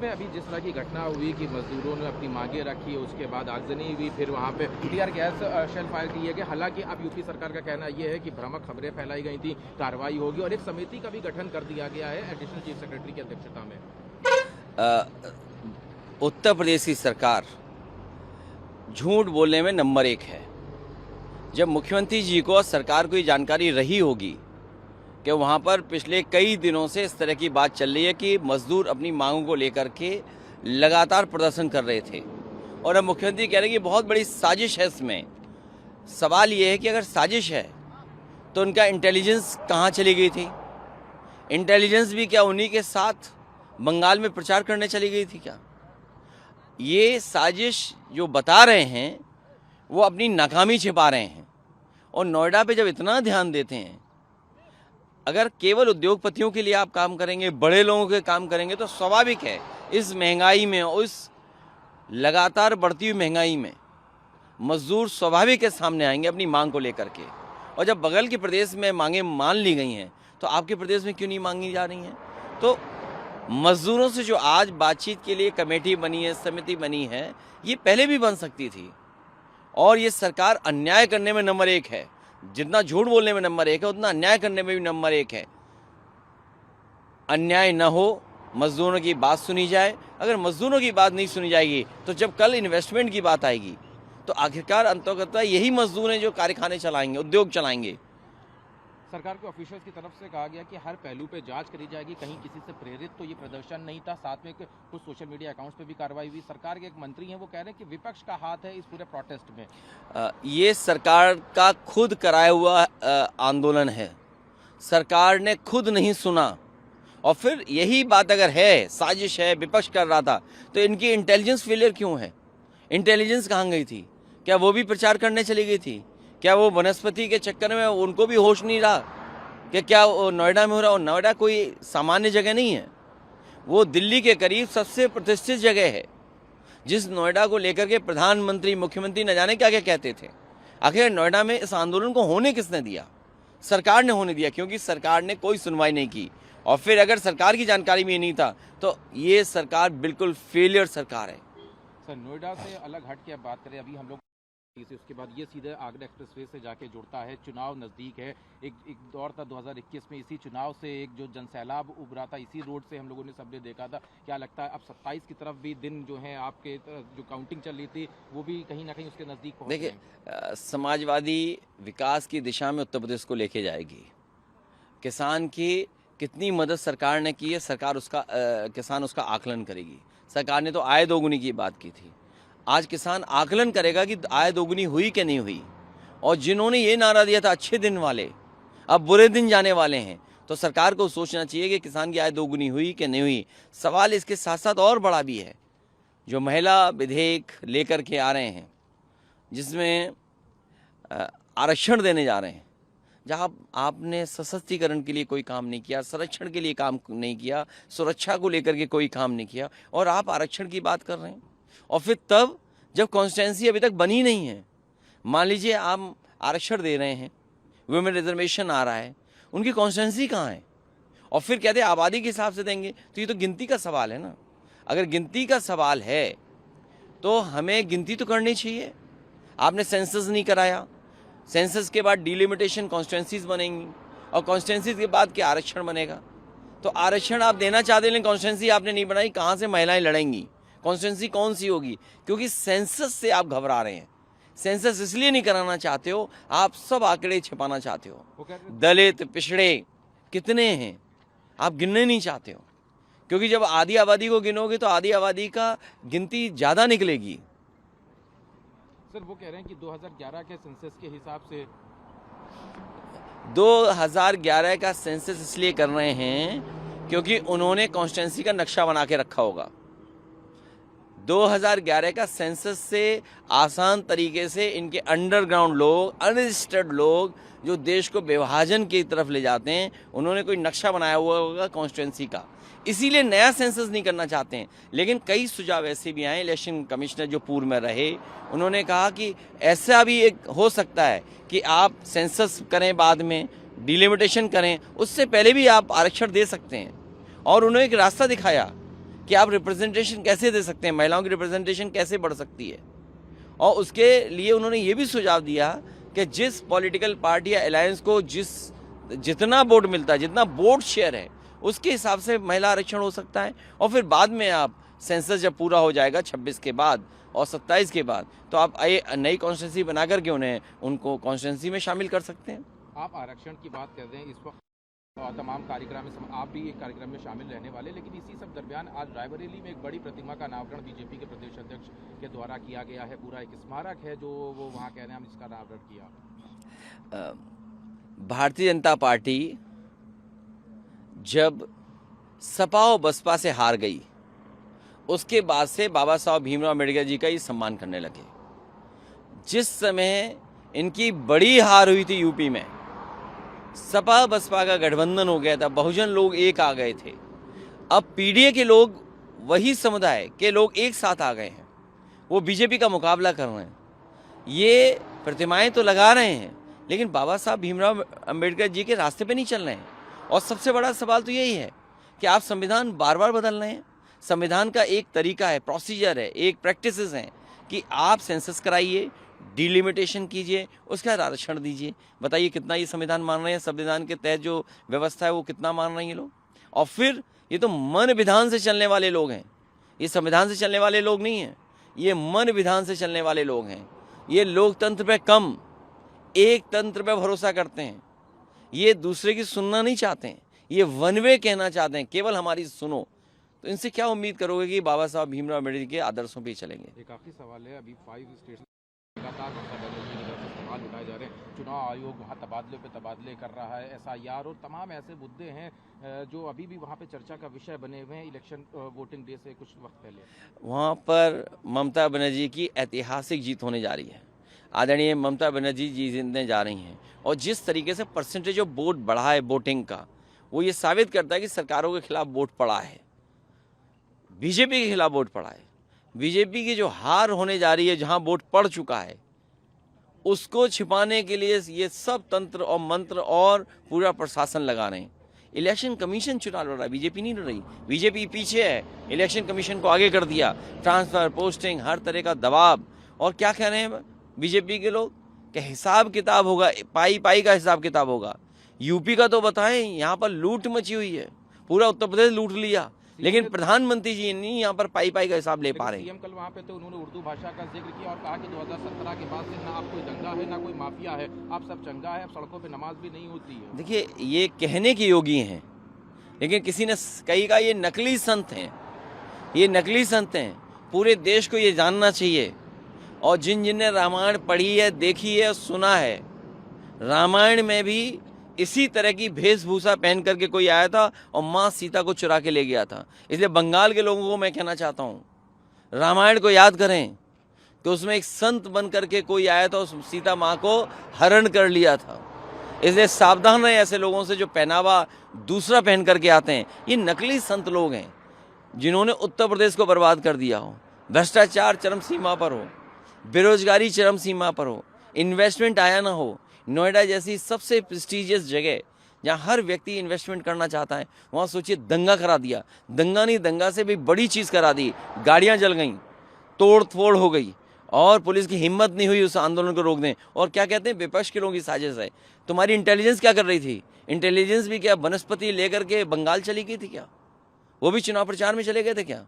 में अभी जिस तरह की घटना हुई कि मजदूरों ने अपनी मांगे रखी, उसके बाद आगजनी हुई, फिर वहाँ पे टीआर गैस शेल फायर की है कि हालांकि अब यूपी सरकार का कहना यह है कि भ्रामक खबरें फैलाई गई थी, कार्रवाई होगी और एक समिति का भी गठन कर दिया गया है एडिशनल चीफ सेक्रेटरी की अध्यक्षता में। उत्तर प्रदेश की सरकार झूठ बोलने में नंबर 1 है। जब मुख्यमंत्री जी को और सरकार को ये जानकारी रही होगी कि वहाँ पर पिछले कई दिनों से इस तरह की बात चल रही है कि मजदूर अपनी मांगों को लेकर के लगातार प्रदर्शन कर रहे थे और अब मुख्यमंत्री कह रहे हैं कि बहुत बड़ी साजिश है इसमें। सवाल ये है कि अगर साजिश है तो उनका इंटेलिजेंस कहाँ चली गई थी? इंटेलिजेंस भी क्या उन्हीं के साथ बंगाल में प्रचार करने चली गई थी क्या? ये साजिश जो बता रहे हैं वो अपनी नाकामी छिपा रहे हैं। और नोएडा पे जब इतना ध्यान देते हैं, अगर केवल उद्योगपतियों के लिए आप काम करेंगे, बड़े लोगों के काम करेंगे तो स्वाभाविक है इस महंगाई में और इस लगातार बढ़ती हुई महंगाई में मजदूर स्वाभाविक के सामने आएंगे अपनी मांग को लेकर के। और जब बगल के प्रदेश में मांगे मान ली गई हैं तो आपके प्रदेश में क्यों नहीं मांगी जा रही हैं? तो मजदूरों से जो आज बातचीत के लिए कमेटी बनी है, समिति बनी है, ये पहले भी बन सकती थी। और ये सरकार अन्याय करने में नंबर 1 है। जितना झूठ बोलने में नंबर 1 है उतना अन्याय करने में भी नंबर 1 है। अन्याय न हो, मजदूरों की बात सुनी जाए। अगर मजदूरों की बात नहीं सुनी जाएगी तो जब कल इन्वेस्टमेंट की बात आएगी तो आखिरकार अंततः यही मजदूर हैं जो कारखाने चलाएंगे, उद्योग चलाएंगे। सरकार के ऑफिशियल्स की तरफ से कहा गया कि हर पहलू पे जांच करी जाएगी, कहीं किसी से प्रेरित तो ये प्रदर्शन नहीं था। साथ में कुछ सोशल मीडिया अकाउंट्स पे भी कार्रवाई हुई। सरकार के एक मंत्री हैं वो कह रहे हैं कि विपक्ष का हाथ है इस पूरे प्रोटेस्ट में। ये सरकार का खुद कराया हुआ आंदोलन है। सरकार ने खुद नहीं सुना। और फिर यही बात अगर है, साजिश है, विपक्ष कर रहा था, तो इनकी इंटेलिजेंस फेलियर क्यों है? इंटेलिजेंस कहाँ गई थी? क्या वो भी प्रचार करने चली गई थी? क्या वो वनस्पति के चक्कर में उनको भी होश नहीं रहा कि क्या नोएडा में हो रहा? और नोएडा कोई सामान्य जगह नहीं है, वो दिल्ली के करीब सबसे प्रतिष्ठित जगह है, जिस नोएडा को लेकर के प्रधानमंत्री, मुख्यमंत्री न जाने क्या क्या कहते थे। आखिर नोएडा में इस आंदोलन को होने किसने दिया? सरकार ने होने दिया, क्योंकि सरकार ने कोई सुनवाई नहीं की। और फिर अगर सरकार की जानकारी में नहीं था तो ये सरकार बिल्कुल फेलियर सरकार है। सर, नोएडा से अलग हट के अब बात करें, अभी हम लोग उसके बाद ये सीधे आगरा एक्सप्रेसवे से जाके जुड़ता है। चुनाव नज़दीक है। एक दौर था 2021 में, इसी चुनाव से एक जो जनसैलाब उभरा था, इसी रोड से हम लोगों ने सबने देखा था। क्या लगता है अब 27 की तरफ भी दिन जो है आपके जो काउंटिंग चल रही थी वो भी कहीं ना कहीं उसके नज़दीक पहुंच गए? देखिए, समाजवादी विकास की दिशा में उत्तर प्रदेश को लेके जाएगी। किसान की कितनी मदद सरकार ने की है, सरकार उसका किसान उसका आकलन करेगी। सरकार ने तो आय दोगुनी की बात की थी, आज किसान आकलन करेगा कि आय दोगुनी हुई कि नहीं हुई। और जिन्होंने ये नारा दिया था अच्छे दिन वाले, अब बुरे दिन जाने वाले हैं, तो सरकार को सोचना चाहिए कि किसान की आय दोगुनी हुई कि नहीं हुई। सवाल इसके साथ साथ और बड़ा भी है, जो महिला विधेयक लेकर के आ रहे हैं, जिसमें आरक्षण देने जा रहे हैं, जहाँ आपने सशक्तिकरण के लिए कोई काम नहीं किया, संरक्षण के लिए काम नहीं किया, सुरक्षा को लेकर के कोई काम नहीं किया, और आप आरक्षण की बात कर रहे हैं। और फिर तब जब कॉन्स्टिट्यूंसी अभी तक बनी नहीं है, मान लीजिए आप आरक्षण दे रहे हैं, वुमेन रिजर्वेशन आ रहा है, उनकी कॉन्स्टिट्यूंसी कहाँ है? और फिर कहते हैं आबादी के हिसाब से देंगे, तो ये तो गिनती का सवाल है ना। अगर गिनती का सवाल है तो हमें गिनती तो करनी चाहिए। आपने सेंसस नहीं कराया, सेंसस के बाद डिलिमिटेशन कॉन्स्टिट्यूंसीज बनेंगी, और कॉन्स्टिट्यूंसीज के बाद क्या आरक्षण बनेगा? तो आरक्षण आप देना चाहते हैं, लेकिन कॉन्स्टिट्यूंसी आपने नहीं बनाई, कहाँ से महिलाएं लड़ेंगी? कॉन्स्टिट्यूंसी कौन सी होगी? क्योंकि सेंसस से आप घबरा रहे हैं। सेंसस इसलिए नहीं कराना चाहते हो, आप सब आंकड़े छिपाना चाहते हो। दलित, पिछड़े कितने हैं आप गिनने नहीं चाहते हो, क्योंकि जब आधी आबादी को गिनोगे तो आधी आबादी का गिनती ज़्यादा निकलेगी। सर, वो कह रहे हैं कि 2011 के सेंसस के हिसाब से 2011 का सेंसस इसलिए कर रहे हैं क्योंकि उन्होंने कॉन्स्टिट्यूंसी का नक्शा बना के रखा होगा। 2011 का सेंसस से आसान तरीके से इनके अंडरग्राउंड लोग, अनरजिस्टर्ड लोग जो देश को विभाजन की तरफ ले जाते हैं, उन्होंने कोई नक्शा बनाया हुआ होगा कॉन्स्टिट्यूंसी का, इसीलिए नया सेंसस नहीं करना चाहते हैं। लेकिन कई सुझाव ऐसे भी आए, इलेक्शन कमिश्नर जो पूर्व में रहे, उन्होंने कहा कि ऐसा भी एक हो सकता है कि आप सेंसस करें, बाद में डिलिमिटेशन करें, उससे पहले भी आप आरक्षण दे सकते हैं। और उन्होंने एक रास्ता दिखाया कि आप रिप्रेजेंटेशन कैसे दे सकते हैं, महिलाओं की रिप्रेजेंटेशन कैसे बढ़ सकती है। और उसके लिए उन्होंने ये भी सुझाव दिया कि जिस पॉलिटिकल पार्टी या अलायंस को जितना वोट मिलता है, जितना वोट शेयर है, उसके हिसाब से महिला आरक्षण हो सकता है। और फिर बाद में आप सेंसस जब पूरा हो जाएगा 26 के बाद और 27 के बाद, तो आप नई कॉन्स्टिट्यूंसी बना करके उनको कॉन्स्टिट्यूंसी में शामिल कर सकते हैं। आप आरक्षण की बात कर रहे हैं, इस वक्त तमाम कार्यक्रम में आप भी एक कार्यक्रम में शामिल रहने वाले, लेकिन इसी सब दरमियान आज रायबरेली में एक बड़ी प्रतिमा का अनावरण बीजेपी के प्रदेश अध्यक्ष के द्वारा किया गया है। पूरा एक स्मारक है जो वो वहाँ कह रहे हैं हम इसका अनावरण किया। भारतीय जनता पार्टी जब सपा और बसपा से हार गई, उसके बाद से बाबा साहब भीमराव अम्बेडकर जी का ही सम्मान करने लगे। जिस समय इनकी बड़ी हार हुई थी यूपी में, सपा बसपा का गठबंधन हो गया था, बहुजन लोग एक आ गए थे। अब पीडीए के लोग, वही समुदाय के लोग एक साथ आ गए हैं, वो बीजेपी का मुकाबला कर रहे हैं। ये प्रतिमाएं तो लगा रहे हैं, लेकिन बाबा साहब भीमराव अम्बेडकर जी के रास्ते पे नहीं चल रहे हैं। और सबसे बड़ा सवाल तो यही है कि आप संविधान बार बार बदल रहे हैं। संविधान का एक तरीका है, प्रोसीजर है, एक प्रैक्टिसेस हैं कि आप सेंसस कराइए, डिलिमिटेशन कीजिए, उसका आरक्षण दीजिए। बताइए कितना ये संविधान मान रहे हैं, संविधान के तहत जो व्यवस्था है वो कितना मान रहे हैं ये लोग। और फिर ये तो मन विधान से चलने वाले लोग हैं, ये संविधान से चलने वाले लोग नहीं हैं, ये मन विधान से चलने वाले लोग हैं। ये लोकतंत्र पे कम, एक तंत्र पे भरोसा करते हैं। ये दूसरे की सुनना नहीं चाहते हैं, ये वन वे कहना चाहते हैं, केवल हमारी सुनो। तो इनसे क्या उम्मीद करोगे कि बाबा साहब भीमराव अम्बेडकर के आदर्शों पे चलेंगे। एक आखिरी सवाल है, अभी 5 स्टेट्स लगातार ममता बनर्जी की तरफ से सवाल उठाए जा रहे हैं। चुनाव आयोग वहाँ तबादले पे तबादले कर रहा है, एसआईआर और तमाम ऐसे मुद्दे हैं जो अभी भी वहाँ पे चर्चा का विषय बने हुए हैं इलेक्शन वोटिंग डे से कुछ वक्त पहले। वहाँ पर ममता बनर्जी की ऐतिहासिक जीत होने जा रही है। आदरणीय ममता बनर्जी जी जीतने जा रही हैं। और जिस तरीके से परसेंटेज ऑफ वोट बढ़ा है वोटिंग का, वो ये साबित करता है कि सरकारों के खिलाफ वोट पड़ा है, बीजेपी के खिलाफ वोट पड़ा है। बीजेपी की जो हार होने जा रही है, जहां वोट पड़ चुका है, उसको छिपाने के लिए ये सब तंत्र और मंत्र और पूरा प्रशासन लगा रहे हैं। इलेक्शन कमीशन चुनाव लड़ रहा है, बीजेपी नहीं लड़ रही। बीजेपी पीछे है, इलेक्शन कमीशन को आगे कर दिया, ट्रांसफर, पोस्टिंग, हर तरह का दबाव। और क्या कह रहे हैं बीजेपी के लोग कि हिसाब किताब होगा, पाई पाई का हिसाब किताब होगा। यूपी का तो बताएं, यहाँ पर लूट मची हुई है, पूरा उत्तर प्रदेश लूट लिया, लेकिन प्रधानमंत्री जी नहीं यहाँ पर पाई पाई का हिसाब ले पा रहे हैं। सीएम कल वहाँ पे थे, उन्होंने उर्दू भाषा का जिक्र किया और कहा कि 2017 के बाद से ना आप कोई दंगा है ना कोई माफिया है, आप सब चंगा है, अब सड़कों पे नमाज भी नहीं होती है। देखिए, ये कहने के योगी हैं, लेकिन किसी ने कही का ये नकली संत हैं, ये नकली संत हैं। पूरे देश को ये जानना चाहिए। और जिन जिनने रामायण पढ़ी है, देखी है, सुना है, रामायण में भी इसी तरह की वेशभूषा पहन करके कोई आया था और माँ सीता को चुरा के ले गया था। इसलिए बंगाल के लोगों को मैं कहना चाहता हूँ, रामायण को याद करें कि उसमें एक संत बन करके कोई आया था, उस सीता माँ को हरण कर लिया था। इसलिए सावधान रहें ऐसे लोगों से जो पहनावा दूसरा पहन करके आते हैं। ये नकली संत लोग हैं जिन्होंने उत्तर प्रदेश को बर्बाद कर दिया हो। भ्रष्टाचार चरम सीमा पर हो, बेरोजगारी चरम सीमा पर हो, इन्वेस्टमेंट आया ना हो। नोएडा जैसी सबसे प्रेस्टिजियस जगह जहाँ हर व्यक्ति इन्वेस्टमेंट करना चाहता है, वहाँ सोचिए दंगा करा दिया। दंगा नहीं, दंगा से भी बड़ी चीज़ करा दी। गाड़ियाँ जल गईं, तोड़ फोड़ हो गई और पुलिस की हिम्मत नहीं हुई उस आंदोलन को रोक दें। और क्या कहते हैं, विपक्ष के लोगों की साजिश है। तुम्हारी इंटेलिजेंस क्या कर रही थी? इंटेलिजेंस भी क्या वनस्पति लेकर के बंगाल चली गई थी क्या? वो भी चुनाव प्रचार में चले गए थे क्या?